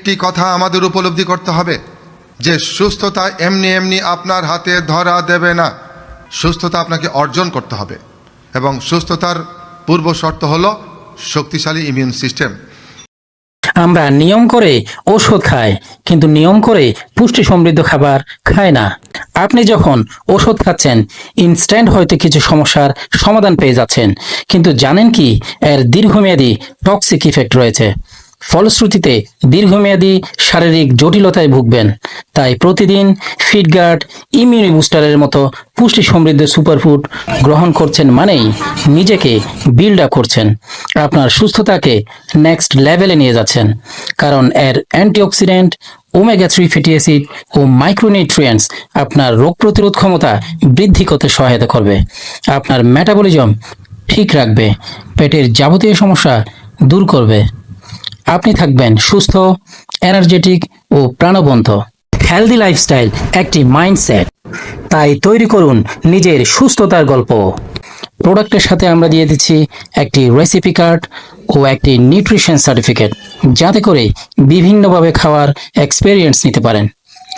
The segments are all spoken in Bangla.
একটি কথা আমাদের উপলব্ধি করতে হবে যে সুস্থতা এমনি এমনি আপনার হাতে ধরা দেবে না। সুস্থতা আপনাকে অর্জন করতে হবে এবং সুস্থতার পূর্ব শর্ত হলো শক্তিশালী ইমিউন সিস্টেম। আমরা নিয়ম করে ওষুধ খাই, কিন্তু নিয়ম করে পুষ্টি সমৃদ্ধ খাবার খাই না। আপনি যখন ওষুধ খাচ্ছেন, ইনস্ট্যান্ট হয়তো কিছু সমস্যার সমাধান পেয়ে যাচ্ছেন, কিন্তু জানেন কি এর দীর্ঘমেয়াদী টক্সিক ইফেক্ট রয়েছে। ফলশ্রুতিতে দীর্ঘমেয়াদী শারীরিক জটিলতায় ভুগবেন। তাই প্রতিদিন ফিটগার্ড, ইমিউনি বুস্টারের মতো পুষ্টি সমৃদ্ধ সুপারফুড গ্রহণ করছেন মানেই নিজেকে বিল্ড আপ করছেন, আপনার সুস্থতাকে নেক্সট লেভেলে নিয়ে যাচ্ছেন। কারণ এর অ্যান্টিঅক্সিডেন্ট, ওমেগা 3 ফ্যাটি অ্যাসিড ও মাইক্রোনিউট্রিয়েন্টস আপনার রোগ প্রতিরোধ ক্ষমতা বৃদ্ধি করতে সহায়তা করবে, আপনার মেটাবলিজম ঠিক রাখবে, পেটের যাবতীয় সমস্যা দূর করবে। আপনি থাকবেন সুস্থ, এনার্জেটিক ও প্রাণবন্ত। হেলদি লাইফস্টাইল একটি মাইন্ডসেট, তাই তৈরি করুন নিজের সুস্থতার গল্প। প্রোডাক্টের সাথে আমরা দিয়ে দিচ্ছি একটি রেসিপি কার্ড ও একটি নিউট্রিশন সার্টিফিকেট, যাতে করে বিভিন্নভাবে খাওয়ার এক্সপেরিয়েন্স নিতে পারেন।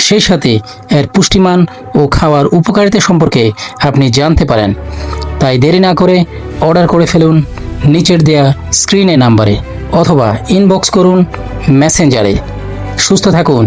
সেই সাথে এর পুষ্টিমান ও খাওয়ার উপকারিতা সম্পর্কে আপনি জানতে পারেন। তাই দেরি না করে অর্ডার করে ফেলুন নিচের দেয়া স্ক্রিনে নাম্বারে, অথবা ইনবক্স করুন মেসেঞ্জারে। সুস্থ থাকুন।